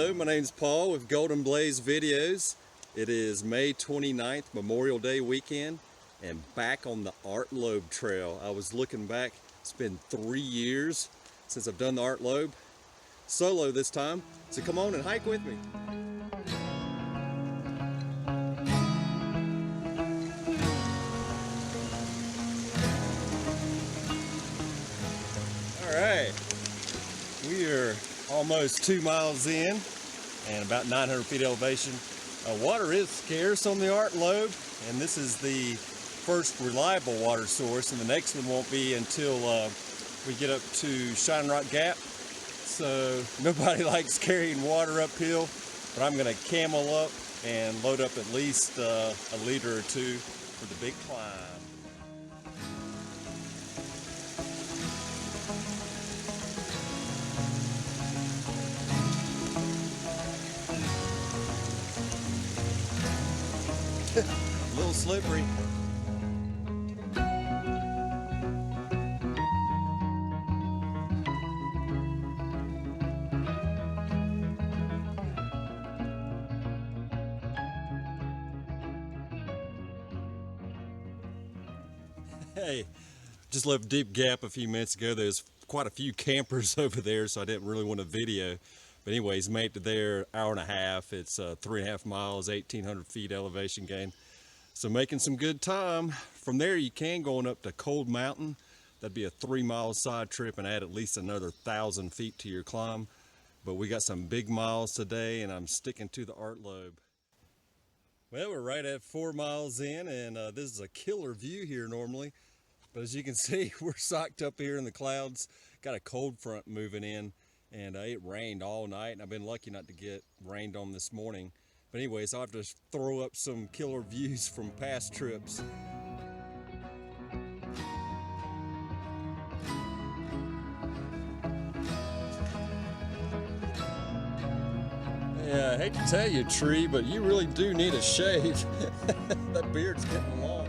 Hello, my name's Paul with Golden Blaze Videos. It is May 29th, Memorial Day weekend, and back on the Art Loeb Trail. I was looking back, it's been 3 years since I've done the Art Loeb, solo this time, so come on and hike with me. Alright, we are almost 2 miles in and about 900 feet elevation. Water is scarce on the Art Loeb, and this is the first reliable water source, and the next one won't be until we get up to Shining Rock Gap. So nobody likes carrying water uphill, but I'm going to camel up and load up at least a liter or two for the big climb. A little slippery. Hey, just left Deep Gap a few minutes ago. There's quite a few campers over there, so I didn't really want to video. But anyways, made it to there, hour and a half. It's 3.5 miles, 1,800 feet elevation gain. So making some good time. From there you can go on up to Cold Mountain. That'd be a 3-mile side trip and add at least another 1,000 feet to your climb. But we got some big miles today, and I'm sticking to the Art Loeb. Well, we're right at 4 miles in, and this is a killer view here normally. But as you can see, we're socked up here in the clouds. Got a cold front moving in, and it rained all night, and I've been lucky not to get rained on this morning. But anyways, I'll have to throw up some killer views from past trips. Yeah, I hate to tell you, Tree, but you really do need a shave. That beard's getting long.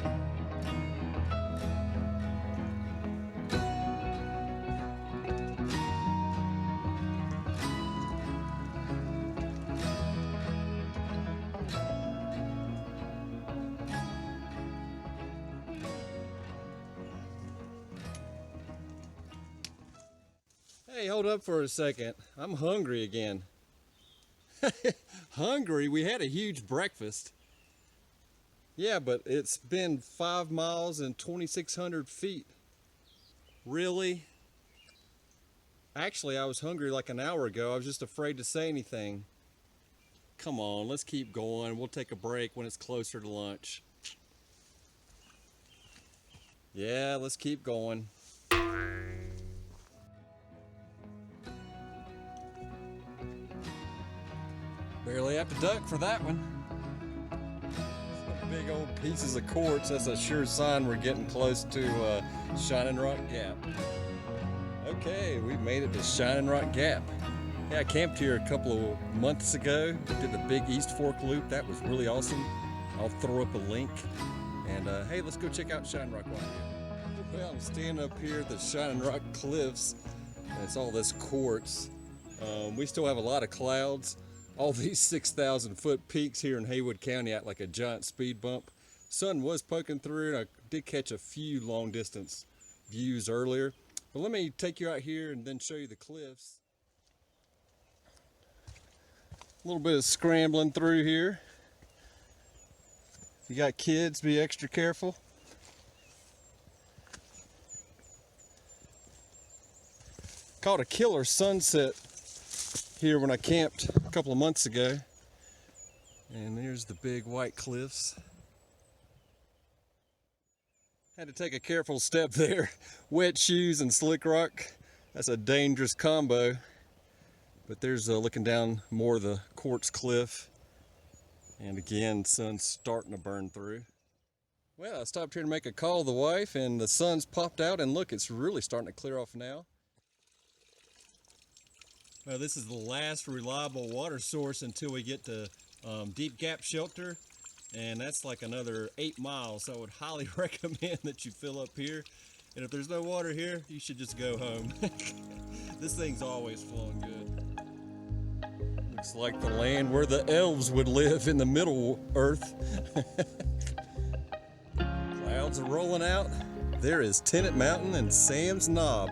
Hey, hold up for a second. I'm hungry again. Hungry? We had a huge breakfast. Yeah, but it's been 5 miles and 2,600 feet. Really? Actually, I was hungry like an hour ago. I was just afraid to say anything. Come on, let's keep going. We'll take a break when it's closer to lunch. Yeah, let's keep going. Barely have to duck for that one. Some big old pieces of quartz. That's a sure sign we're getting close to Shining Rock Gap. Okay, we've made it to Shining Rock Gap. Yeah, I camped here a couple of months ago. Did the big East Fork loop. That was really awesome. I'll throw up a link. And hey, let's go check out Shining Rock while we're here. Well, I'm standing up here at the Shining Rock Cliffs, and it's all this quartz. We still have a lot of clouds. All these 6,000 foot peaks here in Haywood County act like a giant speed bump. Sun was poking through, and I did catch a few long distance views earlier. But let me take you out here and then show you the cliffs. A little bit of scrambling through here. If you got kids, be extra careful. Caught a killer sunset here when I camped a couple of months ago, and there's the big white cliffs. Had to take a careful step there. Wet shoes and slick rock, that's a dangerous combo. But there's looking down more of the quartz cliff, and again, sun's starting to burn through. Well, I stopped here to make a call to the wife, and the sun's popped out, and look, it's really starting to clear off now. Well, this is the last reliable water source until we get to Deep Gap Shelter, and that's like another 8 miles, so I would highly recommend that you fill up here. And if there's no water here, you should just go home. This thing's always flowing good. Looks like the land where the elves would live in the Middle Earth. Clouds are rolling out. There is Tennent Mountain and Sam's Knob.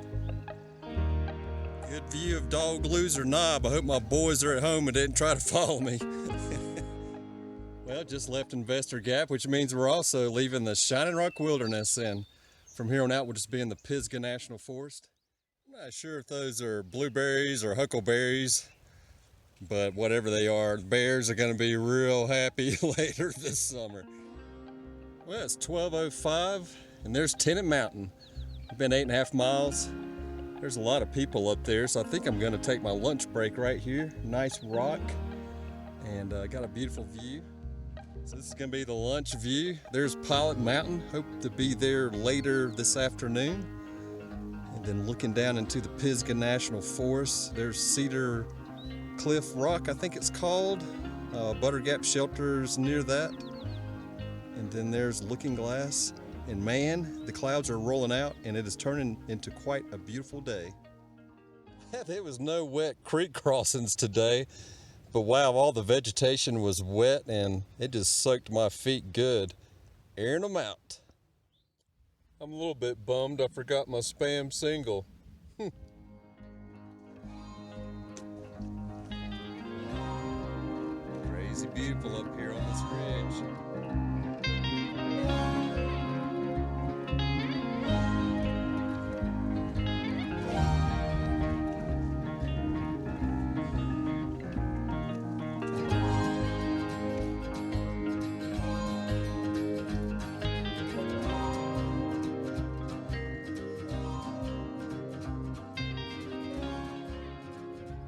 Good view of Dog Loser Knob. I hope my boys are at home and didn't try to follow me. Well, just left Investor Gap, which means we're also leaving the Shining Rock Wilderness, and from here on out we'll just be in the Pisgah National Forest. I'm not sure if those are blueberries or huckleberries, but whatever they are, the bears are going to be real happy later this summer. Well, it's 12:05 and there's Tennent Mountain. We've been 8.5 miles. There's a lot of people up there, so I think I'm going to take my lunch break right here. Nice rock, and got a beautiful view. So this is going to be the lunch view. There's Pilot Mountain. Hope to be there later this afternoon. And then looking down into the Pisgah National Forest, there's Cedar Cliff Rock, I think it's called. Butter Gap Shelter's near that. And then there's Looking Glass. And man, the clouds are rolling out and it is turning into quite a beautiful day. There was no wet creek crossings today. But wow, all the vegetation was wet and it just soaked my feet good, airing them out. I'm a little bit bummed I forgot my spam single. Crazy beautiful up here on this ridge.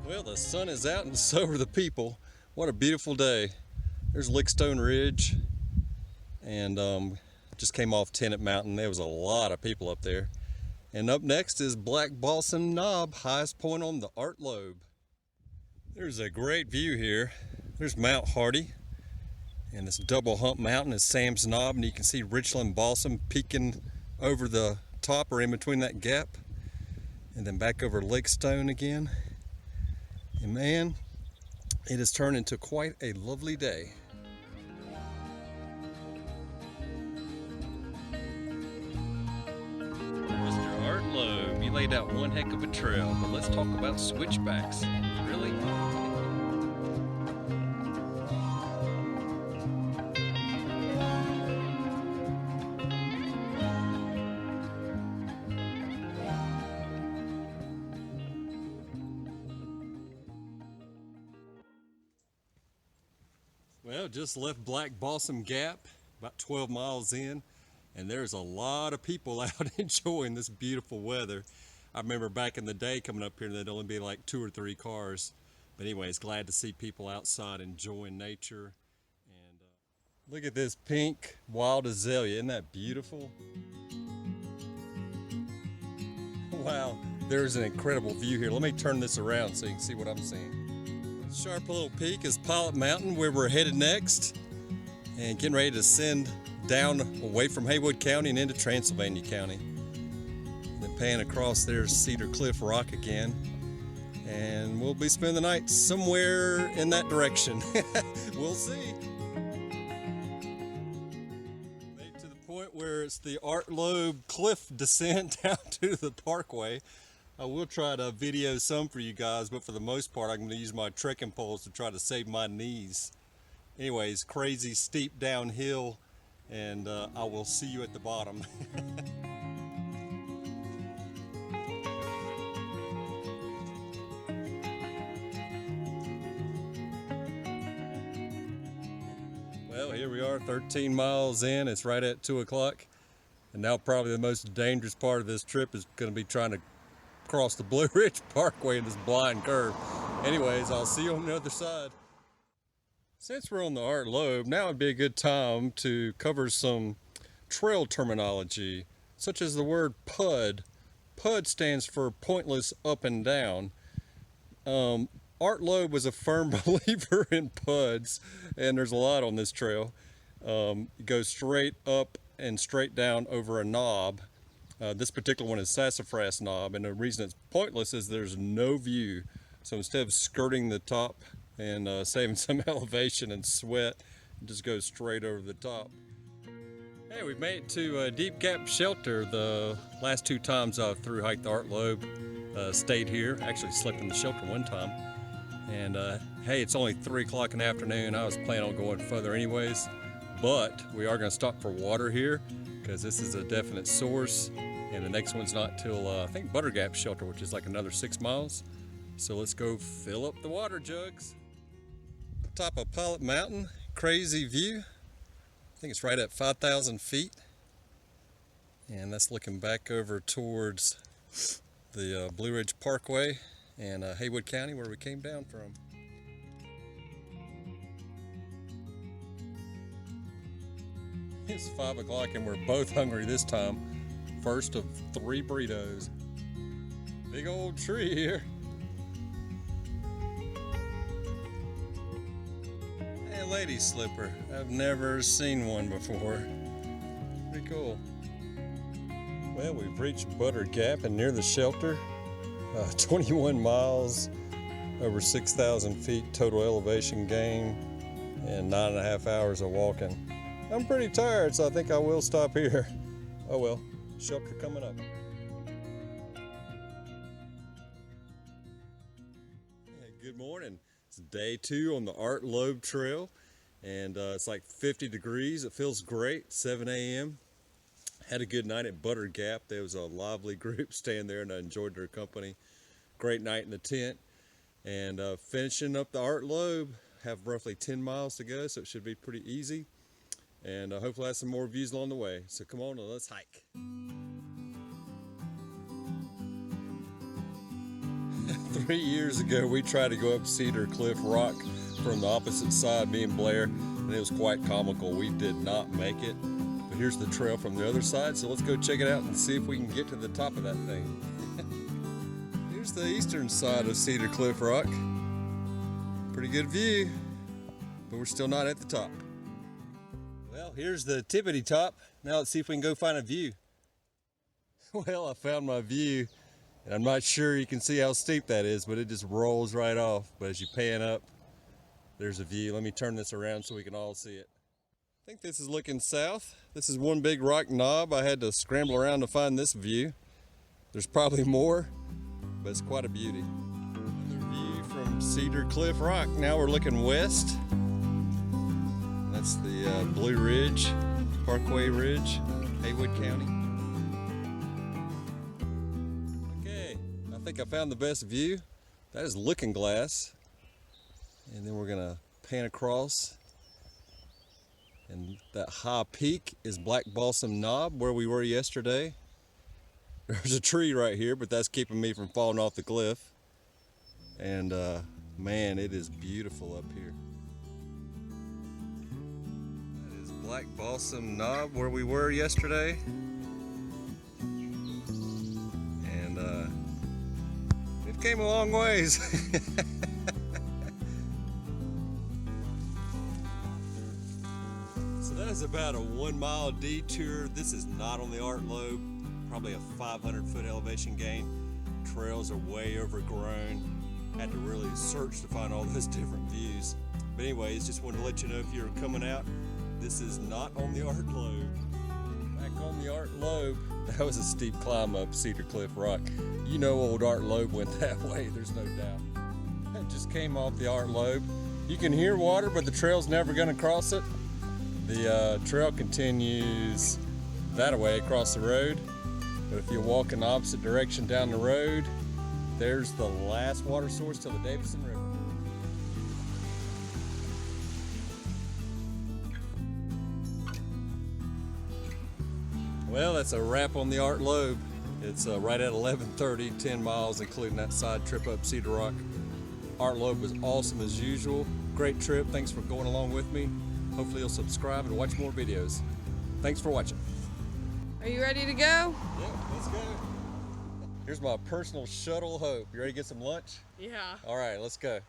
Well, the sun is out and so are the people. What a beautiful day. There's Lickstone Ridge, and just came off Tennent Mountain. There was a lot of people up there. And up next is Black Balsam Knob, highest point on the Loeb. There's a great view here. There's Mount Hardy, and this double hump mountain is Sam's Knob, and you can see Richland Balsam peeking over the top or in between that gap. And then back over Lickstone again. And man, it has turned into quite a lovely day. Mr. Art Loeb, you laid out one heck of a trail, but let's talk about switchbacks. Really? Well, just left Black Balsam Gap, about 12 miles in, and there's a lot of people out enjoying this beautiful weather. I remember back in the day coming up here and there'd only be like 2 or 3 cars. But anyways, glad to see people outside enjoying nature. And look at this pink wild azalea, isn't that beautiful? Wow, there's an incredible view here. Let me turn this around so you can see what I'm seeing. Sharp little peak is Pilot Mountain, where we're headed next, and getting ready to ascend down away from Haywood County and into Transylvania County. And then pan across there's Cedar Cliff Rock again, and we'll be spending the night somewhere in that direction. We'll see. Made to the point where it's the Art Loeb cliff descent down to the Parkway. I will try to video some for you guys, but for the most part I'm going to use my trekking poles to try to save my knees. Anyways, crazy steep downhill, and I will see you at the bottom. Well, here we are, 13 miles in. It's right at 2 o'clock, and now probably the most dangerous part of this trip is going to be trying to cross the Blue Ridge Parkway in this blind curve. Anyways, I'll see you on the other side. Since we're on the Art Loeb, now would be a good time to cover some trail terminology, such as the word PUD. PUD stands for pointless up and down. Art Loeb was a firm believer in PUDs, and there's a lot on this trail. You go straight up and straight down over a knob. This particular one is Sassafras Knob, and the reason it's pointless is there's no view. So instead of skirting the top and saving some elevation and sweat. Just go straight over the top. Hey, we made it to Deep Gap Shelter. The last 2 times I've through hiked the Art Loeb, stayed here. Actually slept in the shelter one time. And hey, it's only 3 o'clock in the afternoon. I was planning on going further anyways, but we are going to stop for water here because this is a definite source. And the next one's not till I think Butter Gap Shelter, which is like another 6 miles. So let's go fill up the water jugs. Top of Pilot Mountain, crazy view. I think it's right at 5,000 feet. And that's looking back over towards the Blue Ridge Parkway and Haywood County where we came down from. It's 5 o'clock and we're both hungry this time. First of 3 burritos. Big old tree here. Hey, lady slipper. I've never seen one before. Pretty cool. Well, we've reached Butter Gap and near the shelter. 21 miles, over 6,000 feet total elevation gain, and 9.5 hours of walking. I'm pretty tired, so I think I will stop here. Oh well, shelter coming up. Hey, good morning. It's day 2 on the Art Loeb Trail, and it's like 50 degrees. It feels great. 7 a.m. Had a good night at Butter Gap. There was a lively group staying there and I enjoyed their company. Great night in the tent. And finishing up the Art Loeb. Have roughly 10 miles to go, so it should be pretty easy. And hopefully I have some more views along the way. So come on and let's hike. 3 years ago we tried to go up Cedar Cliff Rock from the opposite side, me and Blair, and it was quite comical. We did not make it. Here's the trail from the other side, so let's go check it out and see if we can get to the top of that thing. Here's the eastern side of Cedar Cliff Rock. Pretty good view, but we're still not at the top. Well, here's the tippity top. Now let's see if we can go find a view. Well, I found my view, and I'm not sure you can see how steep that is, but it just rolls right off. But as you pan up, there's a view. Let me turn this around so we can all see it. I think this is looking south. This is one big rock knob. I had to scramble around to find this view. There's probably more, but it's quite a beauty. Another view from Cedar Cliff Rock. Now we're looking west. That's the Blue Ridge, Parkway Ridge, Haywood County. Okay, I think I found the best view. That is Looking Glass. And then we're gonna pan across. And that high peak is Black Balsam Knob, where we were yesterday. There's a tree right here, but that's keeping me from falling off the cliff. And man, it is beautiful up here. That is Black Balsam Knob, where we were yesterday. And it came a long ways. That is about a 1 mile detour. This is not on the Art Loeb, probably a 500-foot elevation gain. Trails are way overgrown. Had to really search to find all those different views. But anyways, just wanted to let you know if you're coming out, this is not on the Art Loeb. Back on the Art Loeb, that was a steep climb up Cedar Cliff Rock. You know old Art Loeb went that way, there's no doubt. I just came off the Art Loeb. You can hear water, but the trail's never gonna cross it. The trail continues that way across the road, but if you walk in the opposite direction down the road, there's the last water source to the Davidson River. Well, that's a wrap on the Art Loeb. It's right at 11:30, 10 miles, including that side trip up Cedar Rock. Art Loeb was awesome as usual. Great trip. Thanks for going along with me. Hopefully you'll subscribe and watch more videos. Thanks for watching. Are you ready to go? Yeah, let's go. Here's my personal shuttle Hope. You ready to get some lunch? Yeah. All right, let's go.